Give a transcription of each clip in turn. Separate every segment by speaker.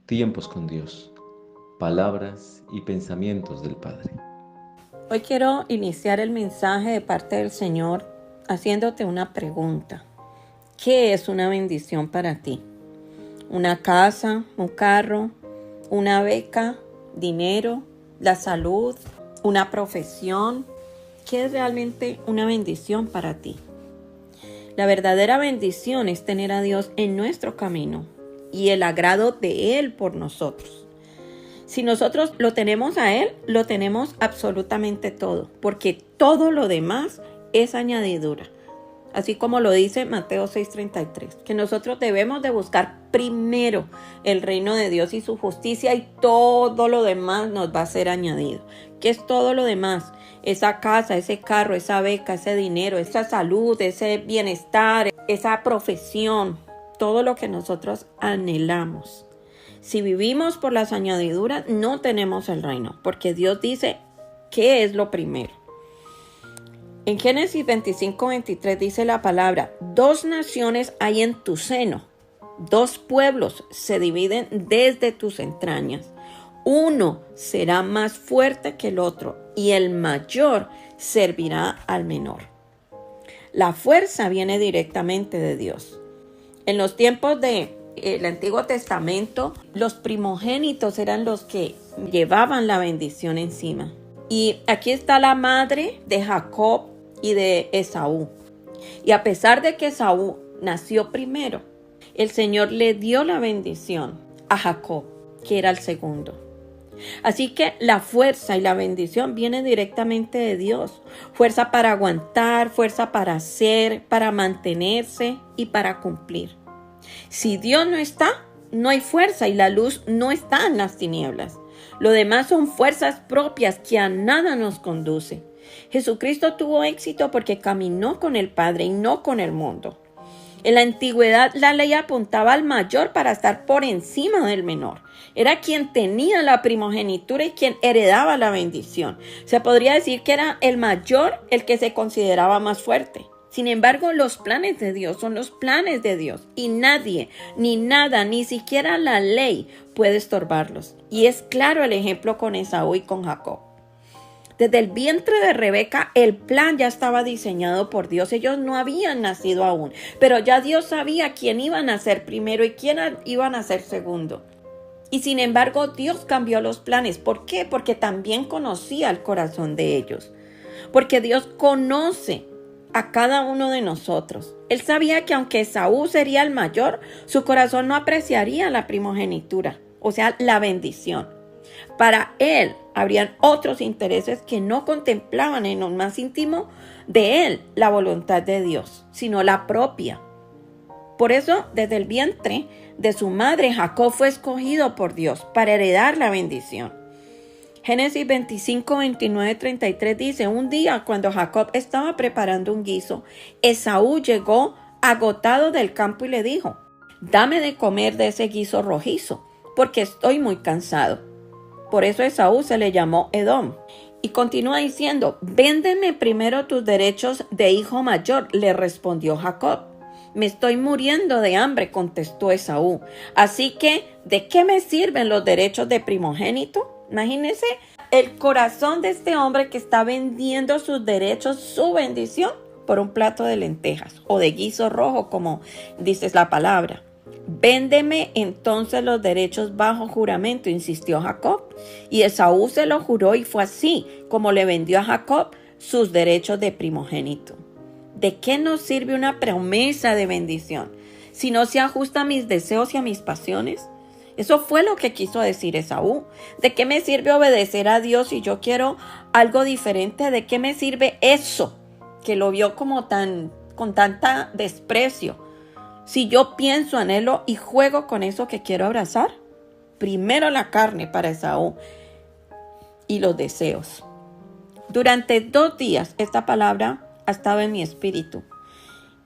Speaker 1: Tiempos con Dios, palabras y pensamientos del Padre.
Speaker 2: Hoy quiero iniciar el mensaje de parte del Señor haciéndote una pregunta. ¿Qué es una bendición para ti? ¿Una casa, un carro, una beca, dinero, la salud, una profesión? ¿Qué es realmente una bendición para ti? La verdadera bendición es tener a Dios en nuestro camino y el agrado de Él por nosotros. Si nosotros lo tenemos a Él, lo tenemos absolutamente todo, porque todo lo demás es añadidura. Así como lo dice Mateo 6:33, que nosotros debemos de buscar primero el reino de Dios y su justicia y todo lo demás nos va a ser añadido. ¿Qué es todo lo demás? Esa casa, ese carro, esa beca, ese dinero, esa salud, ese bienestar, esa profesión, todo lo que nosotros anhelamos. Si vivimos por las añadiduras, no tenemos el reino, porque Dios dice qué es lo primero. En Génesis 25:23 dice la palabra: 2 naciones hay en tu seno, 2 pueblos se dividen desde tus entrañas. Uno será más fuerte que el otro, y el mayor servirá al menor. La fuerza viene directamente de Dios. En los tiempos del Antiguo Testamento, los primogénitos eran los que llevaban la bendición encima. Y aquí está la madre de Jacob y de Esaú. Y a pesar de que Esaú nació primero, el Señor le dio la bendición a Jacob, que era el segundo. Así que la fuerza y la bendición vienen directamente de Dios. Fuerza para aguantar, fuerza para hacer, para mantenerse y para cumplir. Si Dios no está, no hay fuerza y la luz no está en las tinieblas. Lo demás son fuerzas propias que a nada nos conduce. Jesucristo tuvo éxito porque caminó con el Padre y no con el mundo. En la antigüedad, la ley apuntaba al mayor para estar por encima del menor. Era quien tenía la primogenitura y quien heredaba la bendición. Se podría decir que era el mayor el que se consideraba más fuerte. Sin embargo, los planes de Dios son los planes de Dios y nadie, ni nada, ni siquiera la ley puede estorbarlos. Y es claro el ejemplo con Esaú y con Jacob. Desde el vientre de Rebeca, el plan ya estaba diseñado por Dios. Ellos no habían nacido aún, pero ya Dios sabía quién iba a nacer primero y quién iba a nacer segundo. Y sin embargo, Dios cambió los planes. ¿Por qué? Porque también conocía el corazón de ellos. Porque Dios conoce a cada uno de nosotros. Él sabía que aunque Esaú sería el mayor, su corazón no apreciaría la primogenitura, o sea, la bendición. Para él habrían otros intereses que no contemplaban en lo más íntimo de él la voluntad de Dios, sino la propia. Por eso, desde el vientre de su madre, Jacob fue escogido por Dios para heredar la bendición. Génesis 25, 29, 33 dice: un día cuando Jacob estaba preparando un guiso, Esaú llegó agotado del campo y le dijo: dame de comer de ese guiso rojizo, porque estoy muy cansado. Por eso Esaú se le llamó Edom. Y continúa diciendo: véndeme primero tus derechos de hijo mayor, le respondió Jacob. Me estoy muriendo de hambre, contestó Esaú. Así que, ¿de qué me sirven los derechos de primogénito? Imagínense el corazón de este hombre que está vendiendo sus derechos, su bendición, por un plato de lentejas o de guiso rojo, como dice la palabra. Véndeme entonces los derechos bajo juramento, insistió Jacob. Y Esaú se lo juró y fue así como le vendió a Jacob sus derechos de primogénito. ¿De qué nos sirve una promesa de bendición si no se ajusta a mis deseos y a mis pasiones? Eso fue lo que quiso decir Esaú. ¿De qué me sirve obedecer a Dios si yo quiero algo diferente? ¿De qué me sirve eso que lo vio como con tanta desprecio? Si yo pienso, anhelo y juego con eso que quiero abrazar. Primero la carne para Esaú y los deseos. Durante 2 días esta palabra ha estado en mi espíritu.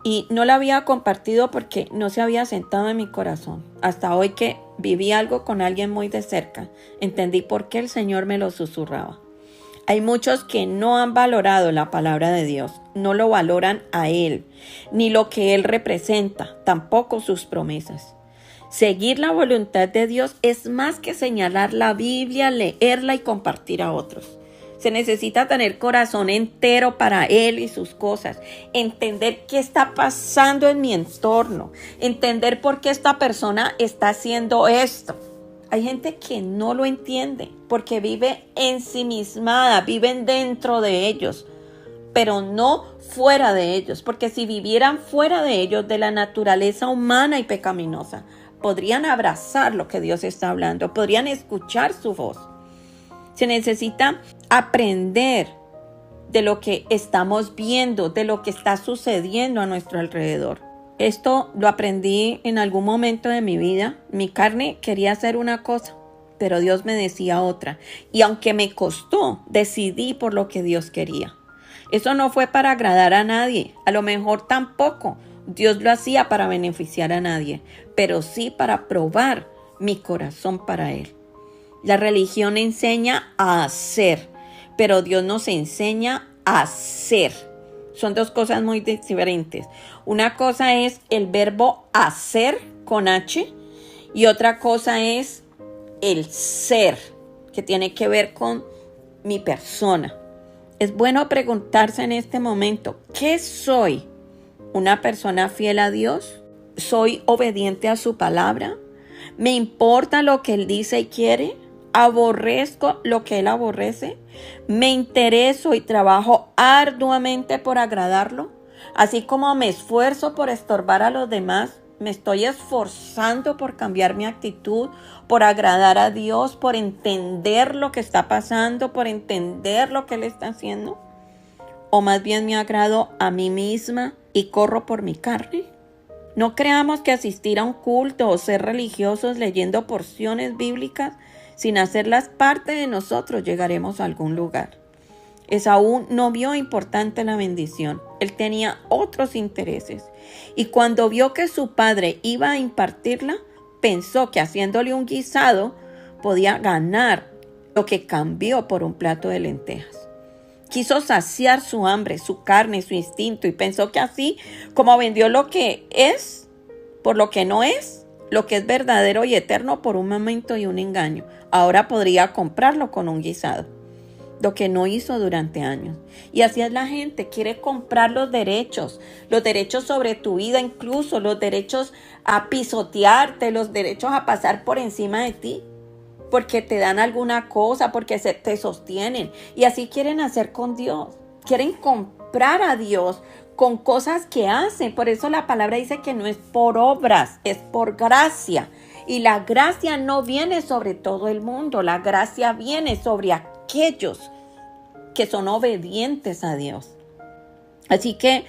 Speaker 2: Y no la había compartido porque no se había sentado en mi corazón. Hasta hoy que viví algo con alguien muy de cerca, entendí por qué el Señor me lo susurraba. Hay muchos que no han valorado la palabra de Dios, no lo valoran a Él, ni lo que Él representa, tampoco sus promesas. Seguir la voluntad de Dios es más que señalar la Biblia, leerla y compartir a otros. Se necesita tener corazón entero para Él y sus cosas. Entender qué está pasando en mi entorno. Entender por qué esta persona está haciendo esto. Hay gente que no lo entiende porque vive ensimismada, viven dentro de ellos, pero no fuera de ellos. Porque si vivieran fuera de ellos, de la naturaleza humana y pecaminosa, podrían abrazar lo que Dios está hablando, podrían escuchar su voz. Se necesita aprender de lo que estamos viendo, de lo que está sucediendo a nuestro alrededor. Esto lo aprendí en algún momento de mi vida. Mi carne quería hacer una cosa, pero Dios me decía otra. Y aunque me costó, decidí por lo que Dios quería. Eso no fue para agradar a nadie. A lo mejor tampoco Dios lo hacía para beneficiar a nadie, pero sí para probar mi corazón para Él. La religión enseña a hacer, pero Dios nos enseña a ser. Son dos cosas muy diferentes. Una cosa es el verbo hacer con H y otra cosa es el ser, que tiene que ver con mi persona. Es bueno preguntarse en este momento, ¿qué soy? ¿Una persona fiel a Dios? ¿Soy obediente a su palabra? ¿Me importa lo que Él dice y quiere? ¿Aborrezco lo que Él aborrece? ¿Me intereso y trabajo arduamente por agradarlo? Así como me esfuerzo por estorbar a los demás, me estoy esforzando por cambiar mi actitud, por agradar a Dios, por entender lo que está pasando, por entender lo que Él está haciendo. ¿O más bien me agrado a mí misma y corro por mi carne? No creamos que asistir a un culto o ser religiosos leyendo porciones bíblicas sin hacerlas parte de nosotros llegaremos a algún lugar. Esaú no vio importante la bendición. Él tenía otros intereses. Y cuando vio que su padre iba a impartirla, pensó que haciéndole un guisado podía ganar lo que cambió por un plato de lentejas. Quiso saciar su hambre, su carne, su instinto y pensó que así como vendió lo que es por lo que no es, lo que es verdadero y eterno por un momento y un engaño, ahora podría comprarlo con un guisado. Lo que no hizo durante años. Y así es la gente, quiere comprar los derechos sobre tu vida, incluso los derechos a pisotearte, los derechos a pasar por encima de ti, porque te dan alguna cosa, porque te sostienen. Y así quieren hacer con Dios. Quieren comprar a Dios con cosas que hacen. Por eso la palabra dice que no es por obras, es por gracia. Y la gracia no viene sobre todo el mundo, la gracia viene sobre aquellos que son obedientes a Dios. Así que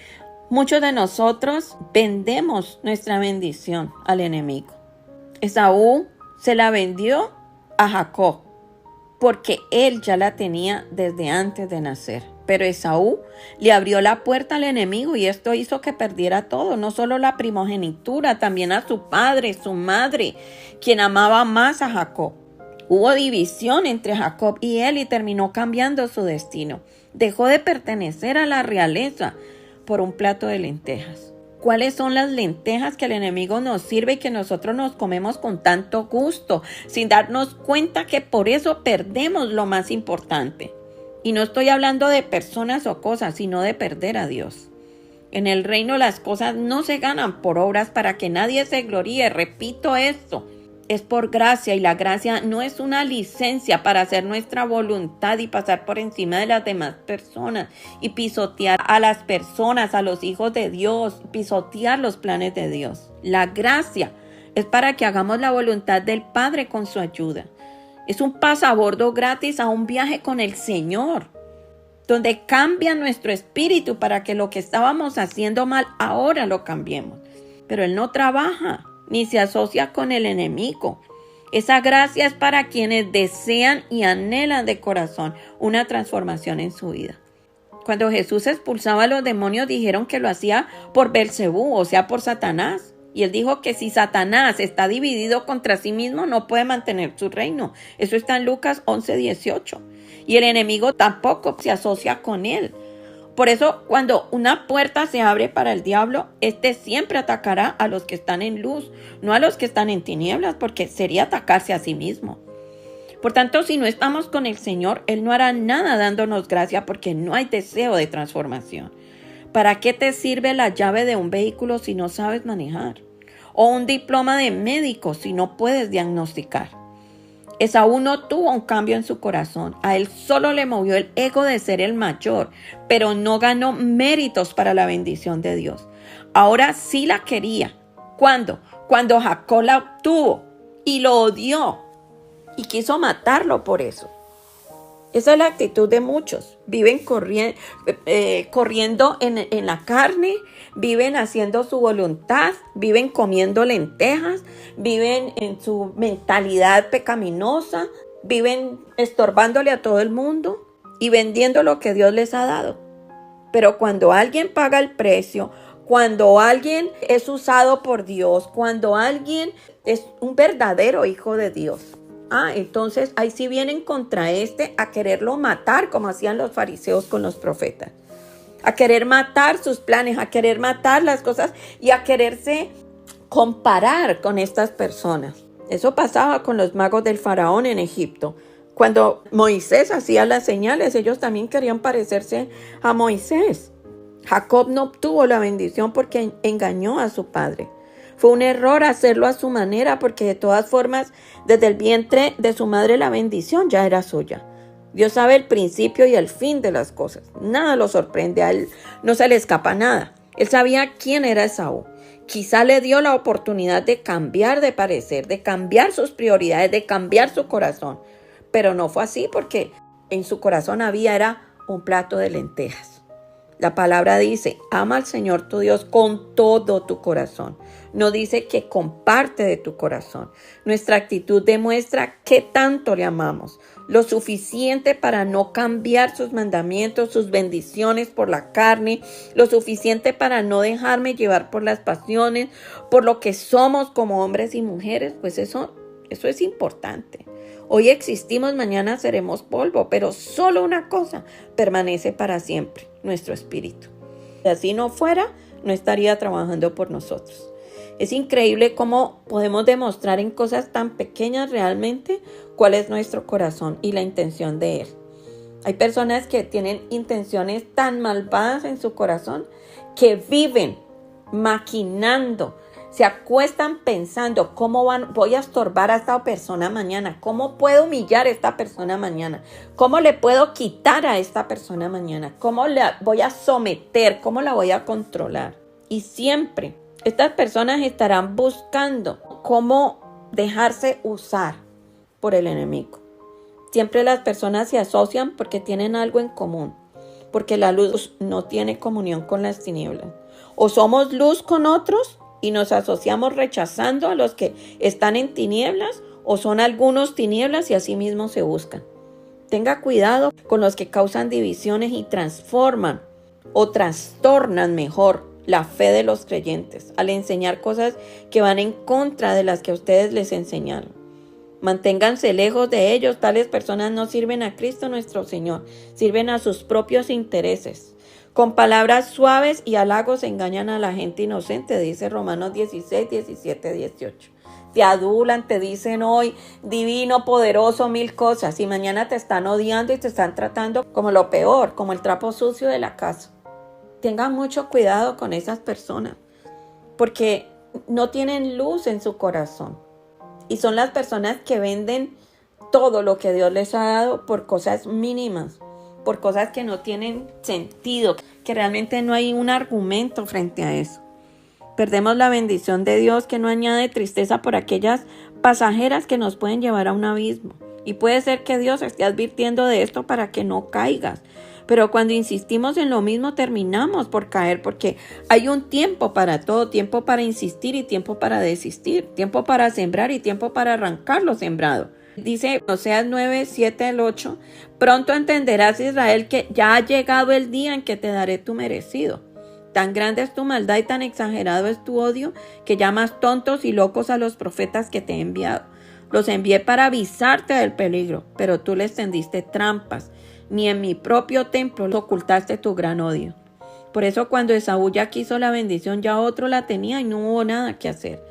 Speaker 2: muchos de nosotros vendemos nuestra bendición al enemigo. Esaú se la vendió a Jacob porque él ya la tenía desde antes de nacer. Pero Esaú le abrió la puerta al enemigo y esto hizo que perdiera todo, no solo la primogenitura, también a su padre, su madre, quien amaba más a Jacob. Hubo división entre Jacob y él y terminó cambiando su destino. Dejó de pertenecer a la realeza por un plato de lentejas. ¿Cuáles son las lentejas que el enemigo nos sirve y que nosotros nos comemos con tanto gusto, sin darnos cuenta que por eso perdemos lo más importante? Y no estoy hablando de personas o cosas, sino de perder a Dios. En el reino las cosas no se ganan por obras para que nadie se gloríe. Repito esto, es por gracia y la gracia no es una licencia para hacer nuestra voluntad y pasar por encima de las demás personas y pisotear a las personas, a los hijos de Dios, pisotear los planes de Dios. La gracia es para que hagamos la voluntad del Padre con su ayuda. Es un pasabordo gratis a un viaje con el Señor, donde cambia nuestro espíritu para que lo que estábamos haciendo mal ahora lo cambiemos. Pero Él no trabaja ni se asocia con el enemigo. Esa gracia es para quienes desean y anhelan de corazón una transformación en su vida. Cuando Jesús expulsaba a los demonios, dijeron que lo hacía por Belcebú, o sea, por Satanás. Y Él dijo que si Satanás está dividido contra sí mismo, no puede mantener su reino. Eso está en Lucas 11:18. Y el enemigo tampoco se asocia con Él. Por eso, cuando una puerta se abre para el diablo, este siempre atacará a los que están en luz, no a los que están en tinieblas, porque sería atacarse a sí mismo. Por tanto, si no estamos con el Señor, Él no hará nada dándonos gracia porque no hay deseo de transformación. ¿Para qué te sirve la llave de un vehículo si no sabes manejar? O un diploma de médico si no puedes diagnosticar. Esaú no tuvo un cambio en su corazón. A él solo le movió el ego de ser el mayor, pero no ganó méritos para la bendición de Dios. Ahora sí la quería. ¿Cuándo? Cuando Jacob la obtuvo y lo odió y quiso matarlo por eso. Esa es la actitud de muchos. Viven corriendo en la carne, viven haciendo su voluntad, viven comiendo lentejas, viven en su mentalidad pecaminosa, viven estorbándole a todo el mundo y vendiendo lo que Dios les ha dado. Pero cuando alguien paga el precio, cuando alguien es usado por Dios, cuando alguien es un verdadero hijo de Dios, entonces ahí sí vienen contra a quererlo matar, como hacían los fariseos con los profetas. A querer matar sus planes, a querer matar las cosas y a quererse comparar con estas personas. Eso pasaba con los magos del faraón en Egipto. Cuando Moisés hacía las señales, ellos también querían parecerse a Moisés. Jacob no obtuvo la bendición porque engañó a su padre. Fue un error hacerlo a su manera porque de todas formas, desde el vientre de su madre la bendición ya era suya. Dios sabe el principio y el fin de las cosas. Nada lo sorprende, a él no se le escapa nada. Él sabía quién era Esaú. Quizá le dio la oportunidad de cambiar de parecer, de cambiar sus prioridades, de cambiar su corazón. Pero no fue así porque en su corazón era un plato de lentejas. La palabra dice, ama al Señor tu Dios con todo tu corazón. No dice que comparte de tu corazón. Nuestra actitud demuestra qué tanto le amamos. Lo suficiente para no cambiar sus mandamientos, sus bendiciones por la carne. Lo suficiente para no dejarme llevar por las pasiones, por lo que somos como hombres y mujeres. Pues eso es importante. Hoy existimos, mañana seremos polvo, pero solo una cosa permanece para siempre, nuestro espíritu. Si así no fuera, no estaría trabajando por nosotros. Es increíble cómo podemos demostrar en cosas tan pequeñas realmente cuál es nuestro corazón y la intención de él. Hay personas que tienen intenciones tan malvadas en su corazón que viven maquinando. Se acuestan pensando cómo voy a estorbar a esta persona mañana, cómo puedo humillar a esta persona mañana, cómo le puedo quitar a esta persona mañana, cómo la voy a someter, cómo la voy a controlar. Y siempre estas personas estarán buscando cómo dejarse usar por el enemigo. Siempre las personas se asocian porque tienen algo en común, porque la luz no tiene comunión con las tinieblas. O somos luz con otros y nos asociamos rechazando a los que están en tinieblas, o son algunos tinieblas y así mismo se buscan. Tenga cuidado con los que causan divisiones y transforman o trastornan mejor la fe de los creyentes al enseñar cosas que van en contra de las que a ustedes les enseñaron. Manténganse lejos de ellos. Tales personas no sirven a Cristo nuestro Señor, sirven a sus propios intereses. Con palabras suaves y halagos engañan a la gente inocente, dice Romanos 16, 17, 18. Te adulan, te dicen hoy divino, poderoso, mil cosas, y mañana te están odiando y te están tratando como lo peor, como el trapo sucio de la casa. Tengan mucho cuidado con esas personas, porque no tienen luz en su corazón. Y son las personas que venden todo lo que Dios les ha dado por cosas mínimas, por cosas que no tienen sentido, que realmente no hay un argumento frente a eso. Perdemos la bendición de Dios que no añade tristeza por aquellas pasajeras que nos pueden llevar a un abismo. Y puede ser que Dios esté advirtiendo de esto para que no caigas. Pero cuando insistimos en lo mismo terminamos por caer, porque hay un tiempo para todo, tiempo para insistir y tiempo para desistir, tiempo para sembrar y tiempo para arrancar lo sembrado. Dice Oseas 9, 7 al 8, pronto entenderás, Israel, que ya ha llegado el día en que te daré tu merecido. Tan grande es tu maldad y tan exagerado es tu odio que llamas tontos y locos a los profetas que te he enviado. Los envié para avisarte del peligro, pero tú les tendiste trampas. Ni en mi propio templo ocultaste tu gran odio. Por eso cuando Esaú ya quiso la bendición, ya otro la tenía y no hubo nada que hacer.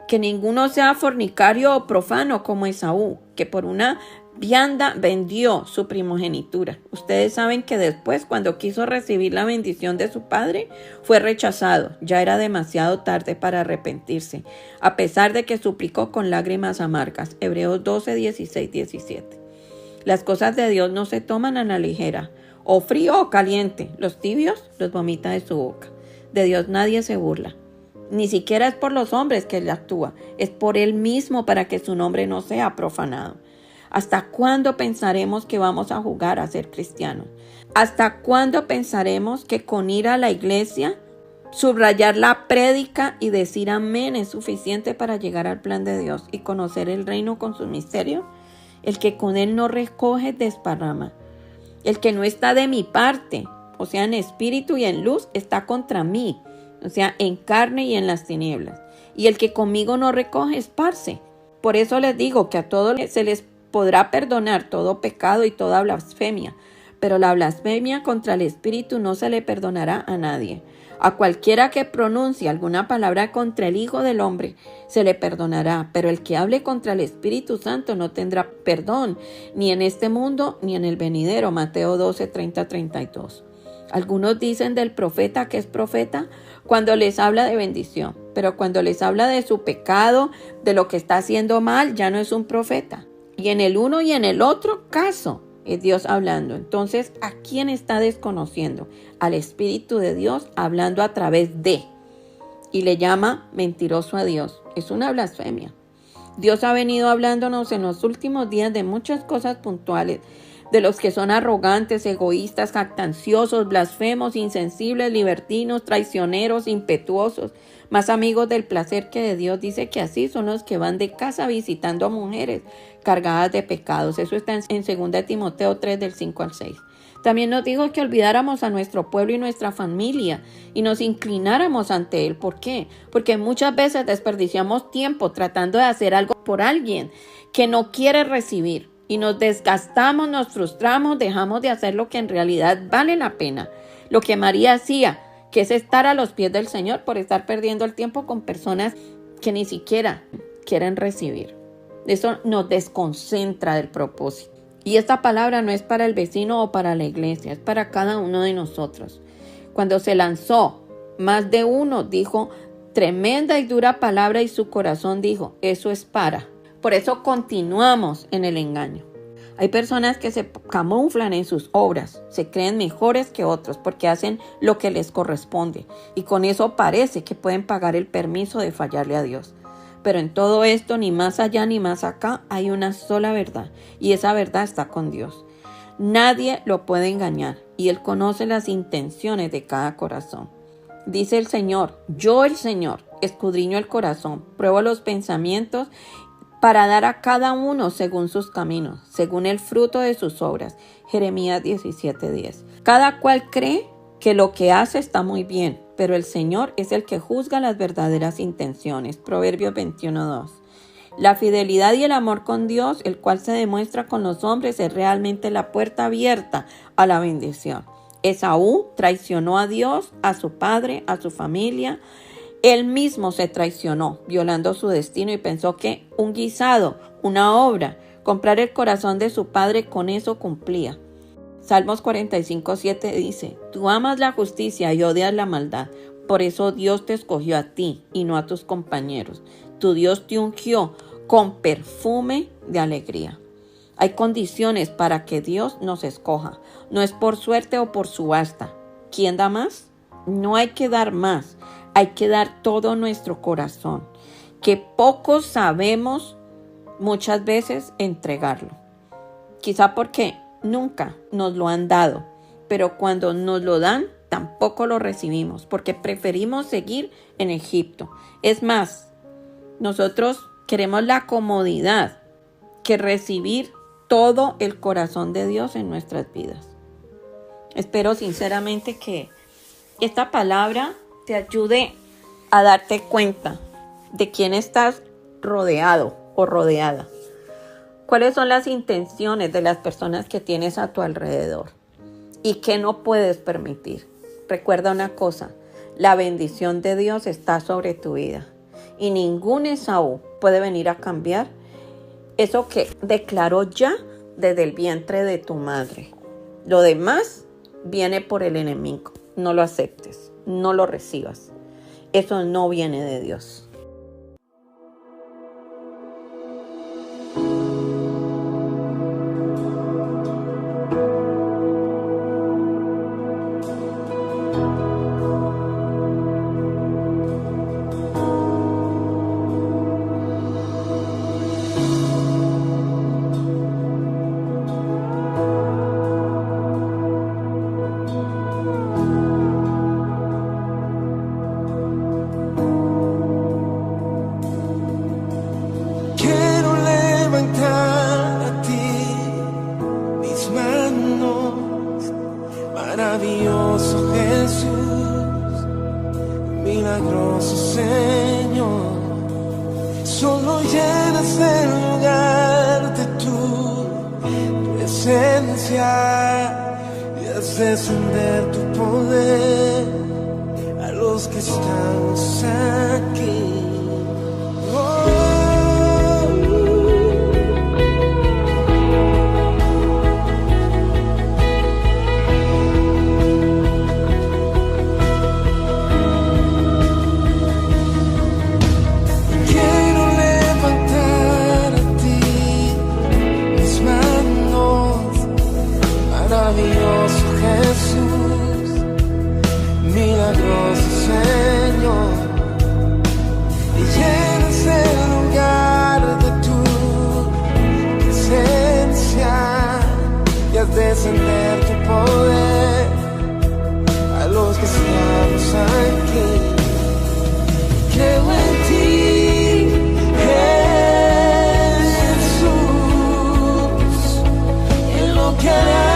Speaker 2: Que ninguno sea fornicario o profano como Esaú, que por una vianda vendió su primogenitura. Ustedes saben que después, cuando quiso recibir la bendición de su padre, fue rechazado. Ya era demasiado tarde para arrepentirse, a pesar de que suplicó con lágrimas amargas. Hebreos 12, 16, 17. Las cosas de Dios no se toman a la ligera, o frío o caliente. Los tibios los vomita de su boca. De Dios nadie se burla. Ni siquiera es por los hombres que Él actúa, es por Él mismo para que su nombre no sea profanado. ¿Hasta cuándo pensaremos que vamos a jugar a ser cristianos? ¿Hasta cuándo pensaremos que con ir a la iglesia, subrayar la prédica y decir amén es suficiente para llegar al plan de Dios y conocer el reino con su misterio? El que con Él no recoge desparrama. El que no está de mi parte, o sea, en espíritu y en luz, está contra mí, o sea, en carne y en las tinieblas. Y el que conmigo no recoge, esparce. Por eso les digo que a todos se les podrá perdonar todo pecado y toda blasfemia, pero la blasfemia contra el Espíritu no se le perdonará a nadie. A cualquiera que pronuncie alguna palabra contra el Hijo del Hombre se le perdonará, pero el que hable contra el Espíritu Santo no tendrá perdón, ni en este mundo ni en el venidero. Mateo 12, 30, 32. Algunos dicen del profeta que es profeta cuando les habla de bendición, pero cuando les habla de su pecado, de lo que está haciendo mal, ya no es un profeta. Y en el uno y en el otro caso es Dios hablando. Entonces, ¿a quién está desconociendo? Al Espíritu de Dios hablando a través de. Y le llama mentiroso a Dios. Es una blasfemia. Dios ha venido hablándonos en los últimos días de muchas cosas puntuales, de los que son arrogantes, egoístas, jactanciosos, blasfemos, insensibles, libertinos, traicioneros, impetuosos, más amigos del placer que de Dios. Dice que así son los que van de casa visitando a mujeres cargadas de pecados. Eso está en 2 Timoteo 3 del 5 al 6. También nos dijo que olvidáramos a nuestro pueblo y nuestra familia y nos inclináramos ante Él. ¿Por qué? Porque muchas veces desperdiciamos tiempo tratando de hacer algo por alguien que no quiere recibir. Y nos desgastamos, nos frustramos, dejamos de hacer lo que en realidad vale la pena. Lo que María hacía, que es estar a los pies del Señor por estar perdiendo el tiempo con personas que ni siquiera quieren recibir. Eso nos desconcentra del propósito. Y esta palabra no es para el vecino o para la iglesia, es para cada uno de nosotros. Cuando se lanzó, más de uno dijo, tremenda y dura palabra, y su corazón dijo, eso es para. Por eso continuamos en el engaño. Hay personas que se camuflan en sus obras, se creen mejores que otros porque hacen lo que les corresponde y con eso parece que pueden pagar el permiso de fallarle a Dios. Pero en todo esto, ni más allá ni más acá, hay una sola verdad y esa verdad está con Dios. Nadie lo puede engañar y Él conoce las intenciones de cada corazón. Dice el Señor, yo el Señor, escudriño el corazón, pruebo los pensamientos para dar a cada uno según sus caminos, según el fruto de sus obras. Jeremías 17:10. Cada cual cree que lo que hace está muy bien, pero el Señor es el que juzga las verdaderas intenciones. Proverbios 21:2. La fidelidad y el amor con Dios, el cual se demuestra con los hombres, es realmente la puerta abierta a la bendición. Esaú traicionó a Dios, a su padre, a su familia. Él mismo se traicionó, violando su destino y pensó que un guisado, una obra, comprar el corazón de su padre, con eso cumplía. Salmos 45:7 dice, tú amas la justicia y odias la maldad, por eso Dios te escogió a ti y no a tus compañeros. Tu Dios te ungió con perfume de alegría. Hay condiciones para que Dios nos escoja. No es por suerte o por subasta. ¿Quién da más? No hay que dar más. Hay que dar todo nuestro corazón, que pocos sabemos muchas veces entregarlo. Quizá porque nunca nos lo han dado, pero cuando nos lo dan, tampoco lo recibimos, porque preferimos seguir en Egipto. Es más, nosotros queremos la comodidad que recibir todo el corazón de Dios en nuestras vidas. Espero sinceramente que esta palabra te ayude a darte cuenta de quién estás rodeado o rodeada. ¿Cuáles son las intenciones de las personas que tienes a tu alrededor? ¿Y qué no puedes permitir? Recuerda una cosa, la bendición de Dios está sobre tu vida. Y ningún Esaú puede venir a cambiar eso que declaró ya desde el vientre de tu madre. Lo demás viene por el enemigo. No lo aceptes, no lo recibas. Eso no viene de Dios.
Speaker 3: Maravilloso Jesús, milagroso Señor, solo llenas el lugar de tu presencia y haces descender tu poder a los que estamos aquí. Maravilloso Jesús, milagroso Señor, y llenas el lugar de tu presencia y haz descender tu poder a los que estamos aquí. Creo en ti, Jesús, en lo que harás.